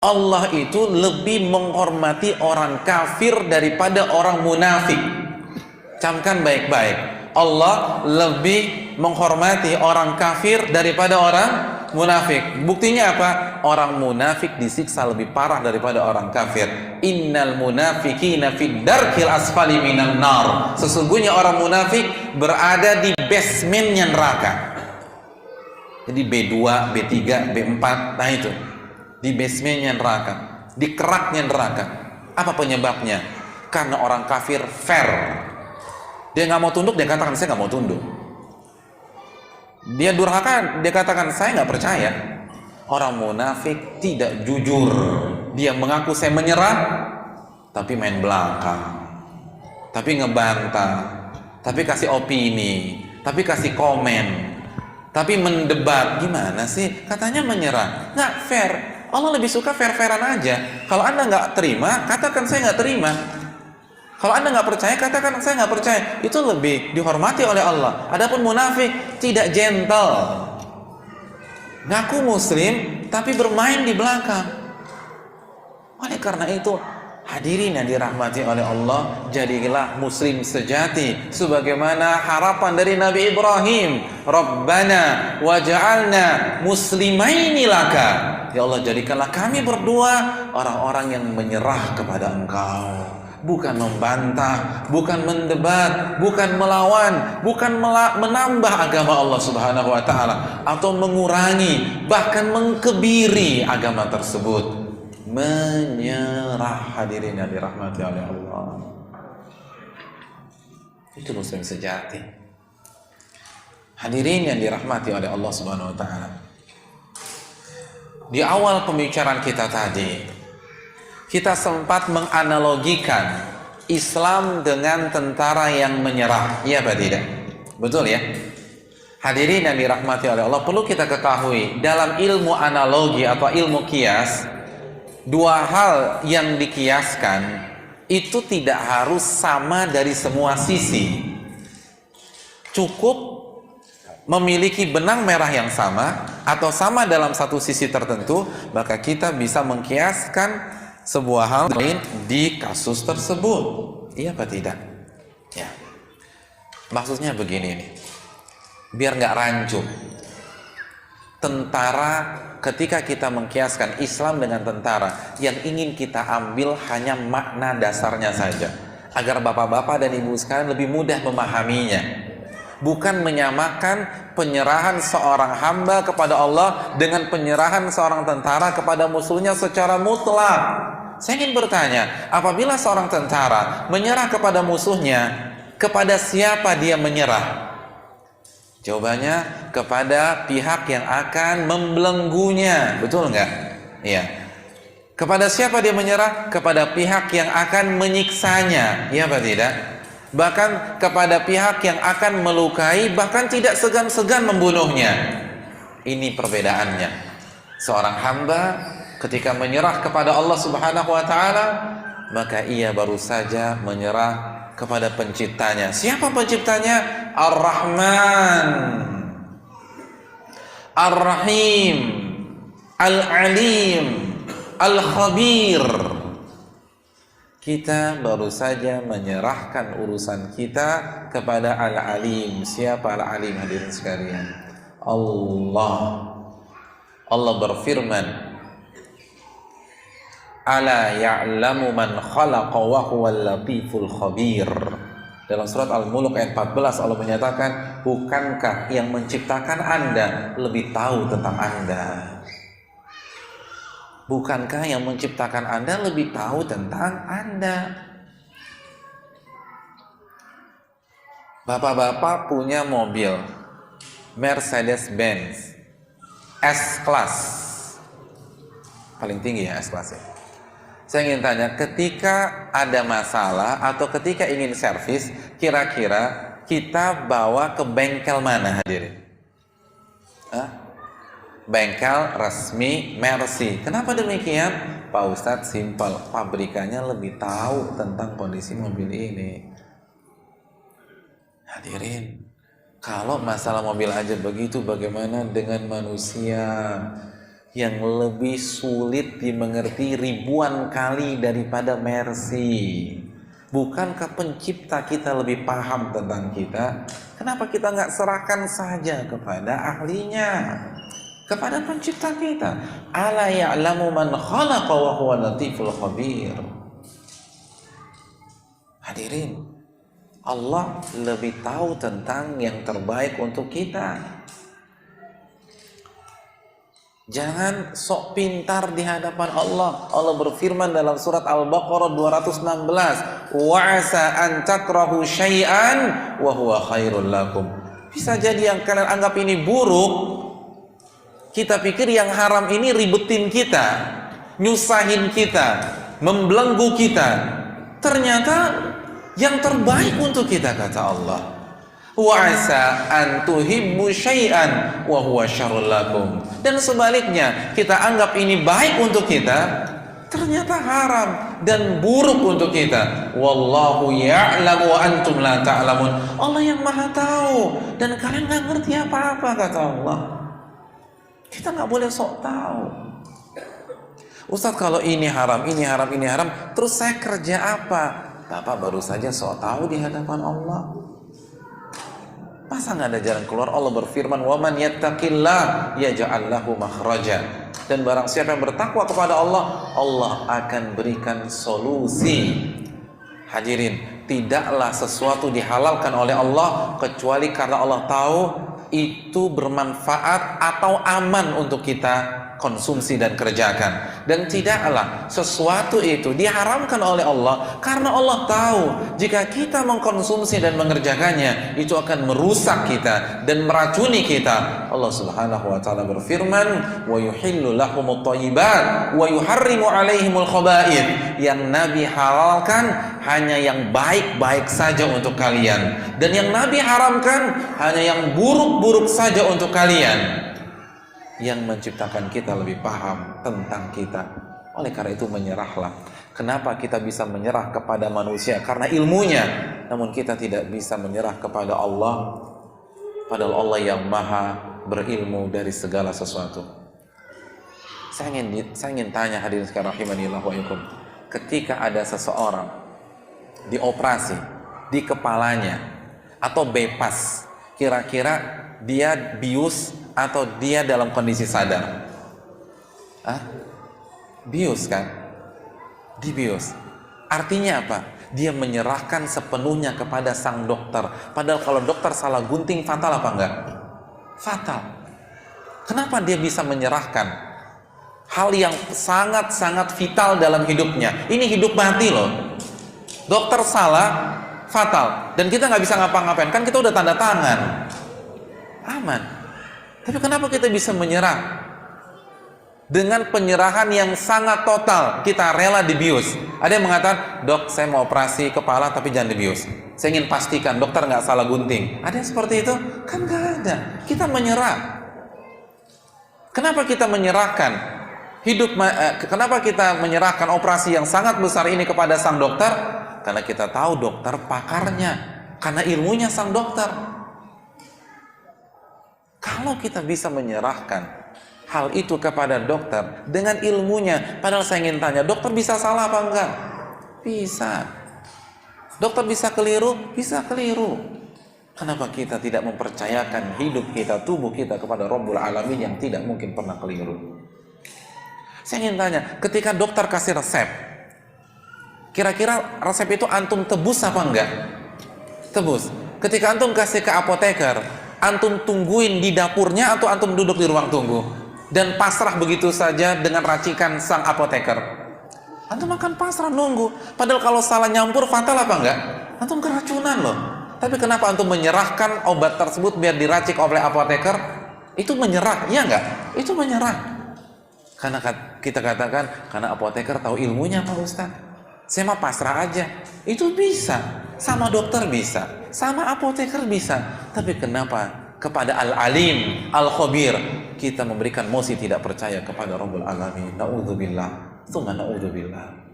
Allah itu lebih menghormati orang kafir daripada orang munafik. Camkan baik-baik. Allah lebih menghormati orang kafir daripada orang munafik. Buktinya apa? Orang munafik disiksa lebih parah daripada orang kafir. Innal munafiqina fid darkil asfali minan nar. Sesungguhnya orang munafik berada di basementnya neraka. Jadi B2, B3, B4, nah itu di basementnya neraka, di keraknya neraka. Apa penyebabnya? Karena orang kafir fair. Dia nggak mau tunduk, dia katakan saya nggak mau tunduk. Dia durhaka, dia katakan saya nggak percaya. Orang munafik tidak jujur. Dia mengaku saya menyerah, tapi main belakang, tapi ngebantah, tapi kasih opini, tapi kasih komen, tapi mendebat. Gimana sih? Katanya menyerah, nggak fair. Allah lebih suka fair-fairan aja. Kalau Anda nggak terima, katakan saya nggak terima. Kalau Anda nggak percaya, katakan saya nggak percaya. Itu lebih dihormati oleh Allah. Adapun munafik tidak gentle, ngaku muslim tapi bermain di belakang. Oleh karena itu, hadirin yang dirahmati oleh Allah, jadilah muslim sejati sebagaimana harapan dari Nabi Ibrahim. Rabbana waj'alna muslimaini laka. Ya Allah, jadikanlah kami berdua orang-orang yang menyerah kepada Engkau. Bukan membantah, bukan mendebat, bukan melawan, bukan menambah agama Allah Subhanahu wa taala atau mengurangi, bahkan mengkebiri agama tersebut. Menyerah, hadirin yang dirahmati oleh Allah. Itu muslim sejati. Hadirin yang dirahmati oleh Allah Subhanahu wa taala. Di awal pembicaraan kita tadi, kita sempat menganalogikan Islam dengan tentara yang menyerah. Iya apa tidak? Betul ya? Hadirin yang dirahmati oleh Allah, perlu kita ketahui dalam ilmu analogi atau ilmu kias, dua hal yang dikiaskan itu tidak harus sama dari semua sisi. Cukup memiliki benang merah yang sama atau sama dalam satu sisi tertentu, maka kita bisa mengkiaskan sebuah hal lain di kasus tersebut. Iya apa tidak? Ya. Maksudnya begini nih, biar nggak rancu. Tentara, ketika kita mengkiaskan Islam dengan tentara, yang ingin kita ambil hanya makna dasarnya saja, agar bapak-bapak dan ibu sekalian lebih mudah memahaminya. Bukan menyamakan penyerahan seorang hamba kepada Allah dengan penyerahan seorang tentara kepada musuhnya secara mutlak. Saya ingin bertanya, apabila seorang tentara menyerah kepada musuhnya, kepada siapa dia menyerah? Jawabannya, kepada pihak yang akan membelenggunya. Betul nggak? Iya. Kepada siapa dia menyerah? Kepada pihak yang akan menyiksanya. Iya apa tidak? Bahkan kepada pihak yang akan melukai, bahkan tidak segan-segan membunuhnya. Ini perbedaannya. Seorang hamba ketika menyerah kepada Allah Subhanahu wa taala, maka ia baru saja menyerah kepada penciptanya. Siapa penciptanya? Ar-Rahman, Ar-Rahim, Al-Alim, Al-Khabir. Kita baru saja menyerahkan urusan kita kepada Al-Alim. Siapa Al-Alim, hadirin sekalian? Allah. Allah berfirman, ala ya'lamu man khalaqa wa huwal latiful khabir. Dalam surat Al-Mulk ayat 14 Allah menyatakan, bukankah yang menciptakan Anda lebih tahu tentang Anda? Bukankah yang menciptakan Anda lebih tahu tentang Anda? Bapak-bapak punya mobil Mercedes-Benz S-Class, paling tinggi ya S-Class ya. Saya ingin tanya, ketika ada masalah atau ketika ingin servis, kira-kira kita bawa ke bengkel mana, hadirin? Bengkel resmi Mercy. Kenapa demikian? Pak Ustadz, simpel, pabrikannya lebih tahu tentang kondisi mobil ini. Hadirin, kalau masalah mobil aja begitu, bagaimana dengan manusia yang lebih sulit dimengerti ribuan kali daripada mercy. Bukankah pencipta kita lebih paham tentang kita? Kenapa kita nggak serahkan saja kepada ahlinya, kepada pencipta kita? Ala ya'lamu man khalaqa wa huwa latiful khabir. Hadirin, Allah lebih tahu tentang yang terbaik untuk kita. Jangan sok pintar di hadapan Allah. Allah berfirman dalam surat Al-Baqarah 216, "Wa 'asa an takrahu syai'an wa huwa khairul lakum." Bisa jadi yang kalian anggap ini buruk, kita pikir yang haram ini ribetin kita, nyusahin kita, membelenggu kita. Ternyata yang terbaik untuk kita, kata Allah. Wa 'asa an tuhibbu syai'an wa huwa syarrul lakum. Dan sebaliknya, kita anggap ini baik untuk kita, ternyata haram dan buruk untuk kita. Wallahu ya'lamu wa antum la ta'lamun. Allah yang Maha tahu dan kalian nggak ngerti apa-apa, kata Allah. Kita nggak boleh sok tahu. Ustaz, kalau ini haram, ini haram, ini haram, terus saya kerja apa? Bapak baru saja sok tahu di hadapan Allah. Masa nggak ada jalan keluar? Allah berfirman, "Waman yattaqillah yaj'al lahu makhraja." Dan barang siapa yang bertakwa kepada Allah, Allah akan berikan solusi. Hadirin, tidaklah sesuatu dihalalkan oleh Allah kecuali karena Allah tahu itu bermanfaat atau aman untuk kita konsumsi dan kerjakan. Dan tidaklah sesuatu itu diharamkan oleh Allah karena Allah tahu jika kita mengkonsumsi dan mengerjakannya itu akan merusak kita dan meracuni kita. Allah Subhanahu wa taala berfirman, "Wa yuhillu lahumut thayyibat wa yuharrimu 'alaihimul khaba'ith." Yang Nabi halalkan hanya yang baik-baik saja untuk kalian, dan yang Nabi haramkan hanya yang buruk-buruk saja untuk kalian. Yang menciptakan kita lebih paham tentang kita. Oleh karena itu menyerahlah. Kenapa kita bisa menyerah kepada manusia? Karena ilmunya. Namun kita tidak bisa menyerah kepada Allah, padahal Allah yang maha berilmu dari segala sesuatu. Saya ingin tanya hadirin sekalian rahimanillah wa iyyakum. Ketika ada seseorang dioperasi di kepalanya atau bypass, kira-kira dia bius atau dia dalam kondisi sadar? Bius kan? Dibius. Artinya apa? Dia menyerahkan sepenuhnya kepada sang dokter. Padahal kalau dokter salah gunting, fatal apa enggak? Fatal. Kenapa dia bisa menyerahkan hal yang sangat-sangat vital dalam hidupnya? Ini hidup mati loh. Dokter salah, fatal. Dan kita nggak bisa ngapa-ngapain. Kan kita udah tanda tangan. Aman. Tapi kenapa kita bisa menyerah? Dengan penyerahan yang sangat total, kita rela dibius. Ada yang mengatakan, "Dok, saya mau operasi kepala tapi jangan dibius. Saya ingin pastikan dokter nggak salah gunting." Ada yang seperti itu? Kan nggak ada. Kita menyerah. Kenapa kita menyerahkan kenapa kita menyerahkan operasi yang sangat besar ini kepada sang dokter? Karena kita tahu dokter pakarnya, karena ilmunya sang dokter. Kalau kita bisa menyerahkan hal itu kepada dokter dengan ilmunya, padahal saya ingin tanya, dokter bisa salah apa enggak? Bisa. Dokter bisa keliru? Bisa keliru. Kenapa kita tidak mempercayakan hidup kita, tubuh kita kepada Rabbul Alamin yang tidak mungkin pernah keliru? Saya ingin tanya, ketika dokter kasih resep, kira-kira resep itu antum tebus apa enggak? Tebus. Ketika antum kasih ke apoteker, antum tungguin di dapurnya atau antum duduk di ruang tunggu dan pasrah begitu saja dengan racikan sang apoteker? Antum akan pasrah nunggu. Padahal kalau salah nyampur fatal apa enggak? Antum keracunan loh. Tapi kenapa antum menyerahkan obat tersebut biar diracik oleh apoteker? Itu menyerah, iya enggak? Itu menyerah. Karena kita katakan, karena apoteker tahu ilmunya Pak Ustaz. Saya mah pasrah aja. Itu bisa. Sama dokter bisa, sama apoteker bisa. Tapi kenapa kepada Al-Alim, Al-Khabir kita memberikan mosi tidak percaya kepada Rabbul Alamin? Na'udzubillah, tsumma na'udzubillah.